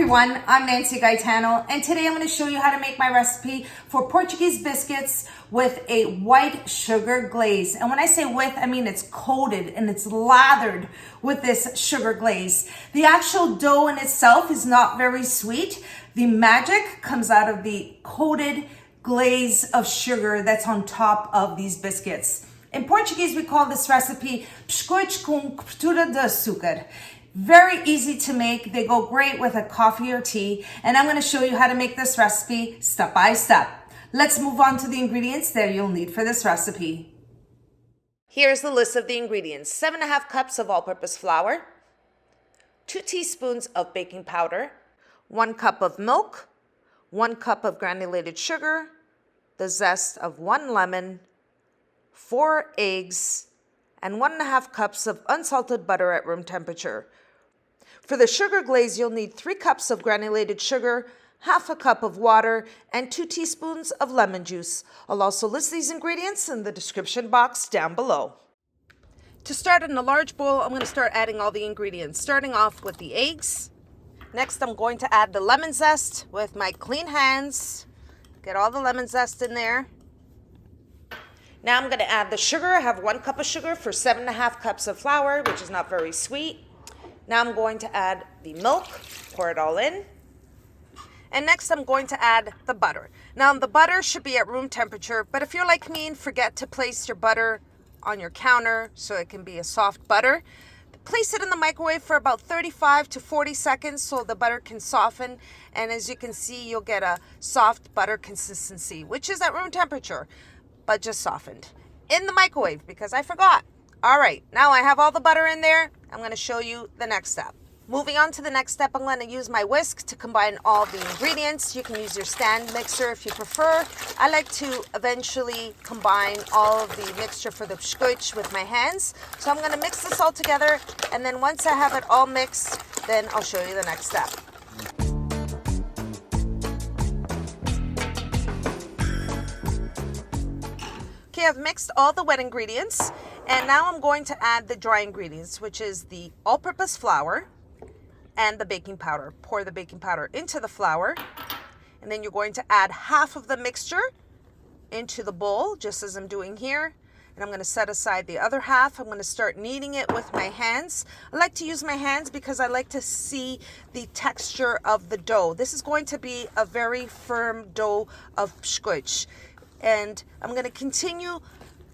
everyone, I'm Nancy Gaetano, and today I'm going to show you how to make my recipe for Portuguese biscuits with a white sugar glaze. And when I say with, I mean it's coated and it's lathered with this sugar glaze. The actual dough in itself is not very sweet. The magic comes out of the coated glaze of sugar that's on top of these biscuits. In Portuguese, we call this recipe biscoitos com cobertura de açúcar. Very easy to make. They go great with a coffee or tea. And I'm going to show you how to make this recipe step by step. Let's move on to the ingredients that you'll need for this recipe. Here's the list of the ingredients. 7.5 cups of all-purpose flour, 2 teaspoons of baking powder, 1 cup of milk, 1 cup of granulated sugar, the zest of 1 lemon, 4 eggs, and 1.5 cups of unsalted butter at room temperature. For the sugar glaze, you'll need 3 cups of granulated sugar, half a cup of water, and 2 teaspoons of lemon juice. I'll also list these ingredients in the description box down below. To start in a large bowl, I'm going to start adding all the ingredients, starting off with the eggs. Next, I'm going to add the lemon zest with my clean hands. Get all the lemon zest in there. Now I'm going to add the sugar. I have 1 cup of sugar for 7.5 cups of flour, which is not very sweet. Now I'm going to add the milk, pour it all in. And next I'm going to add the butter. Now the butter should be at room temperature, but if you're like me and forget to place your butter on your counter so it can be a soft butter, place it in the microwave for about 35 to 40 seconds so the butter can soften. And as you can see, you'll get a soft butter consistency, which is at room temperature, but just softened. In the microwave, because I forgot. All right, now I have all the butter in there. I'm going to show you the next step. Moving on to the next step, I'm going to use my whisk to combine all the ingredients. You can use your stand mixer if you prefer. I like to eventually combine all of the mixture for the biscoitos with my hands. So I'm going to mix this all together, and then once I have it all mixed, then I'll show you the next step. Okay, I've mixed all the wet ingredients, and now I'm going to add the dry ingredients, which is the all-purpose flour and the baking powder. Pour the baking powder into the flour, and then you're going to add half of the mixture into the bowl, just as I'm doing here. And I'm going to set aside the other half. I'm going to start kneading it with my hands. I like to use my hands because I like to see the texture of the dough. This is going to be a very firm dough of biscoitos. And I'm going to continue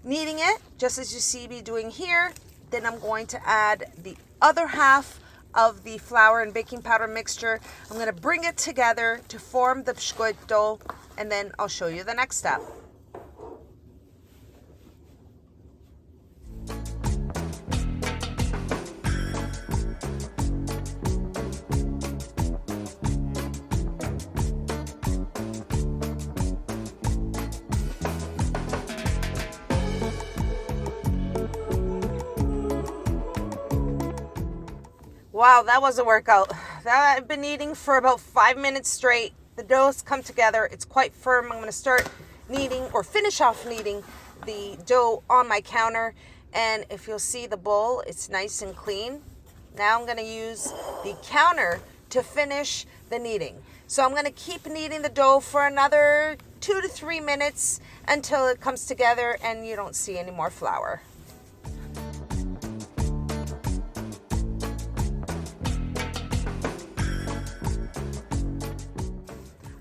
kneading it just as you see me doing here. Then I'm going to add the other half of the flour and baking powder mixture. I'm going to bring it together to form the biscoito dough, and then I'll show you the next step. Wow, that was a workout. That I've been eating for about 5 minutes straight. The dough's come together. It's quite firm. I'm going to start kneading or finish off kneading the dough on my counter. And if you'll see the bowl, it's nice and clean. Now I'm going to use the counter to finish the kneading. So I'm going to keep kneading the dough for another 2 to 3 minutes until it comes together and you don't see any more flour.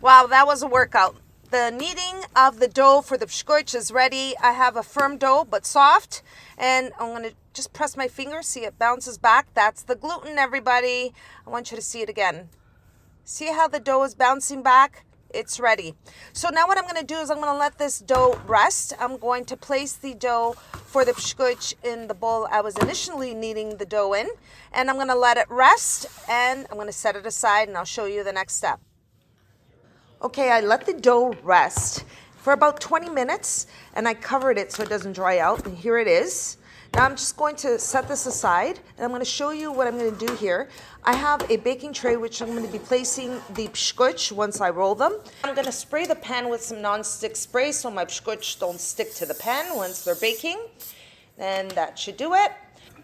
Wow, that was a workout. The kneading of the dough for the biscoitos is ready. I have a firm dough, but soft. And I'm going to just press my finger. See, it bounces back. That's the gluten, everybody. I want you to see it again. See how the dough is bouncing back? It's ready. So now what I'm going to do is I'm going to let this dough rest. I'm going to place the dough for the biscoitos in the bowl I was initially kneading the dough in. And I'm going to let it rest. And I'm going to set it aside, and I'll show you the next step. Okay, I let the dough rest for about 20 minutes and I covered it so it doesn't dry out, and here it is. Now I'm just going to set this aside and I'm going to show you what I'm going to do here. I have a baking tray which I'm going to be placing the biscoitos once I roll them. I'm going to spray the pan with some non-stick spray so my biscoitos don't stick to the pan once they're baking. And that should do it.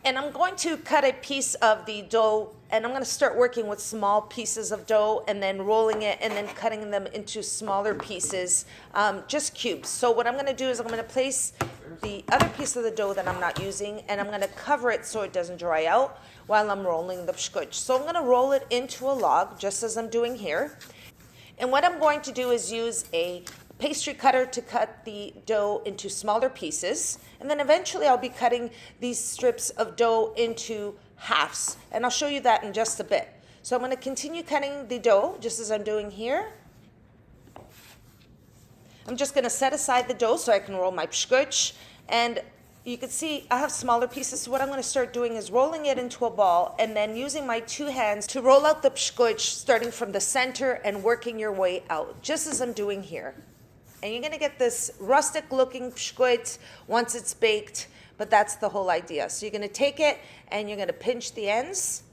And I'm going to cut a piece of the dough, and I'm going to start working with small pieces of dough and then rolling it and then cutting them into smaller pieces, just cubes. So what I'm going to do is I'm going to place the other piece of the dough that I'm not using, and I'm going to cover it so it doesn't dry out while I'm rolling the biscoito. So I'm going to roll it into a log, just as I'm doing here. And what I'm going to do is use a pastry cutter to cut the dough into smaller pieces, and then eventually I'll be cutting these strips of dough into halves, and I'll show you that in just a bit. So I'm going to continue cutting the dough just as I'm doing here. I'm just going to set aside the dough so I can roll my biscoito, and you can see I have smaller pieces, so what I'm going to start doing is rolling it into a ball and then using my two hands to roll out the biscoito, starting from the center and working your way out, just as I'm doing here. And you're going to get this rustic looking biscoito once it's baked, but that's the whole idea. So you're going to take it and you're going to pinch the ends,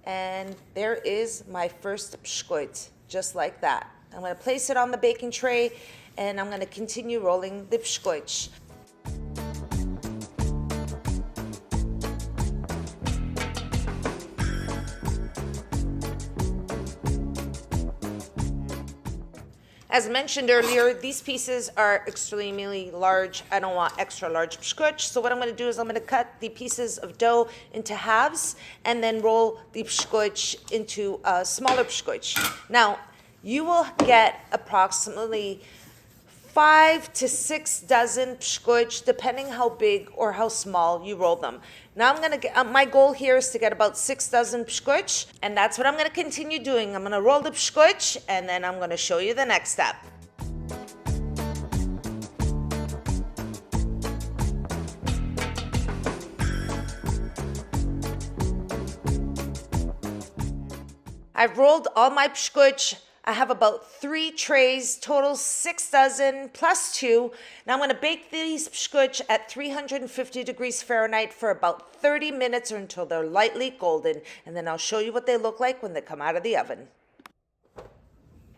and there is my first biscoito, just like that. I'm going to place it on the baking tray and I'm going to continue rolling the biscoito. As mentioned earlier, these pieces are extremely large. I don't want extra large biscoito. So what I'm going to do is I'm going to cut the pieces of dough into halves and then roll the biscoito into smaller biscoito. Now, you will get approximately 5 to 6 dozen biscoito, depending how big or how small you roll them. Now I'm going to get, my goal here is to get about 6 dozen biscoito, and that's what I'm going to continue doing. I'm going to roll the biscoito, and then I'm going to show you the next step. I've rolled all my biscoito. I have about 3 trays, total 6 dozen plus 2. Now I'm going to bake these biscoito at 350 degrees Fahrenheit for about 30 minutes or until they're lightly golden, and then I'll show you what they look like when they come out of the oven.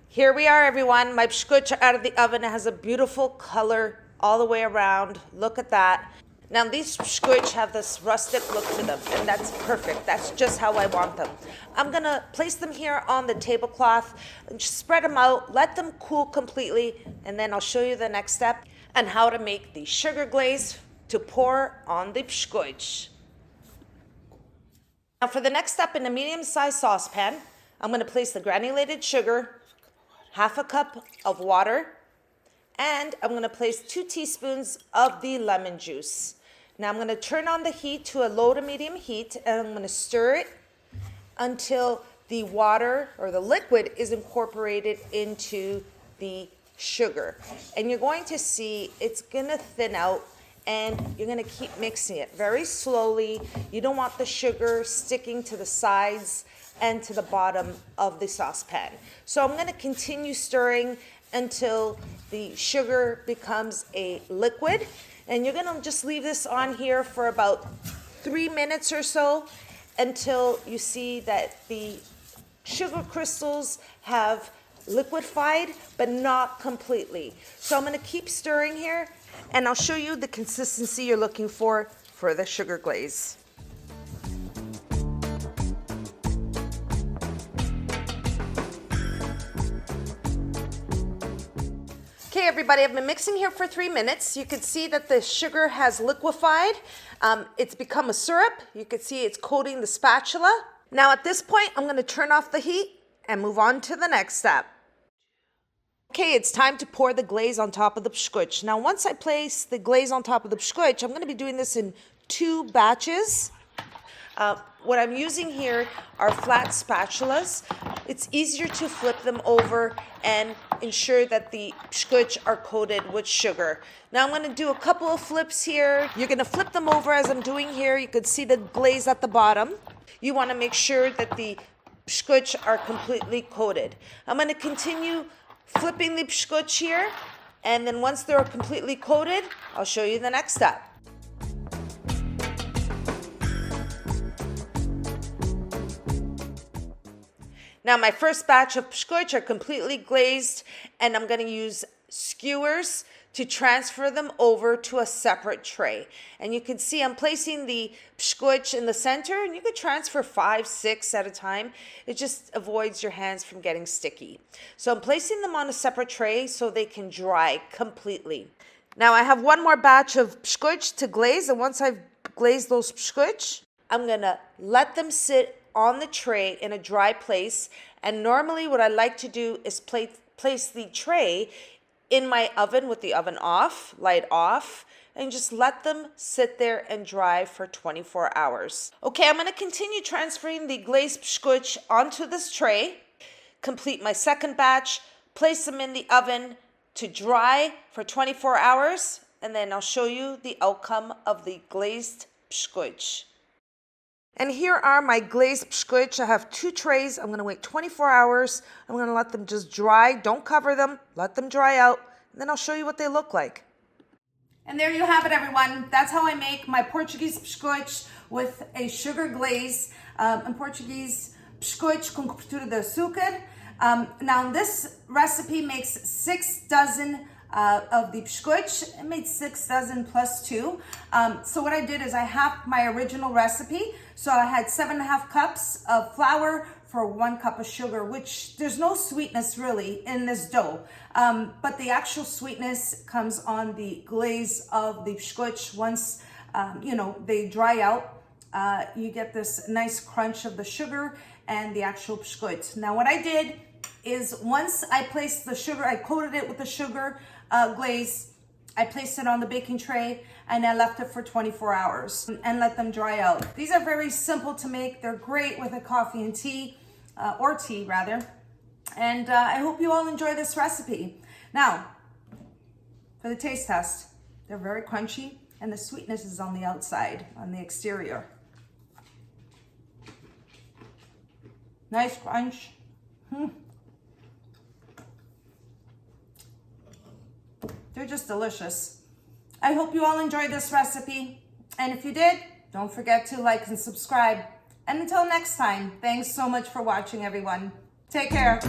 Here we are, everyone. My biscoito are out of the oven. It has a beautiful color all the way around. Look at that. Now these biscoito have this rustic look to them, and that's perfect. That's just how I want them. I'm going to place them here on the tablecloth, and just spread them out, let them cool completely, and then I'll show you the next step and how to make the sugar glaze to pour on the biscoito. Now for the next step, in a medium-sized saucepan, I'm going to place the granulated sugar, half a cup of water, and I'm going to place 2 teaspoons of the lemon juice. Now I'm going to turn on the heat to a low to medium heat, and I'm going to stir it until the water or the liquid is incorporated into the sugar. And you're going to see it's going to thin out, and you're going to keep mixing it very slowly. You don't want the sugar sticking to the sides and to the bottom of the saucepan. So I'm going to continue stirring until the sugar becomes a liquid. And you're going to just leave this on here for about 3 minutes or so until you see that the sugar crystals have liquefied, but not completely. So I'm going to keep stirring here, and I'll show you the consistency you're looking for the sugar glaze. Okay, everybody, I've been mixing here for 3 minutes. You can see that the sugar has liquefied. It's become a syrup. You can see it's coating the spatula. Now at this point, I'm going to turn off the heat and move on to the next step. Okay, it's time to pour the glaze on top of the biscoito. Now once I place the glaze on top of the biscoito, I'm going to be doing this in 2 batches. What I'm using here are flat spatulas. It's easier to flip them over and ensure that the biscoito are coated with sugar. Now I'm going to do a couple of flips here. You're going to flip them over as I'm doing here. You can see the glaze at the bottom. You want to make sure that the biscoito are completely coated. I'm going to continue flipping the biscoito here, and then once they're completely coated, I'll show you the next step. Now my first batch of biscoito are completely glazed, and I'm going to use skewers to transfer them over to a separate tray. And you can see I'm placing the biscuits in the center, and you could transfer 5, 6 at a time. It just avoids your hands from getting sticky. So I'm placing them on a separate tray so they can dry completely. Now I have one more batch of biscuits to glaze, and once I've glazed those biscuits, I'm gonna let them sit on the tray in a dry place. And normally what I like to do is place the tray in my oven with the oven off, light off, and just let them sit there and dry for 24 hours. Okay, I'm gonna continue transferring the glazed biscuits onto this tray, complete my second batch, place them in the oven to dry for 24 hours, and then I'll show you the outcome of the glazed biscuits. And here are my glazed biscuits. I have 2 trays. I'm going to wait 24 hours. I'm going to let them just dry. Don't cover them. Let them dry out. And then I'll show you what they look like. And there you have it, everyone. That's how I make my Portuguese biscoitos with a sugar glaze. In Portuguese, biscoitos com cobertura de açúcar. Now this recipe makes 6 dozen of the biscuits. It made 6 dozen plus 2. So what I did is I halved my original recipe. So I had 7.5 cups of flour for 1 cup of sugar, which there's no sweetness really in this dough. But the actual sweetness comes on the glaze of the biscuits. Once, they dry out, you get this nice crunch of the sugar and the actual biscuits. Now what I did is once I placed the sugar, I coated it with the sugar glaze. I placed it on the baking tray and I left it for 24 hours and let them dry out. These are very simple to make. They're great with a coffee and tea, or tea rather. And I hope you all enjoy this recipe. Now, for the taste test, they're very crunchy and the sweetness is on the outside, on the exterior. Nice crunch. They're just delicious. I hope you all enjoyed this recipe. And if you did, don't forget to like and subscribe. And until next time, thanks so much for watching, everyone. Take care.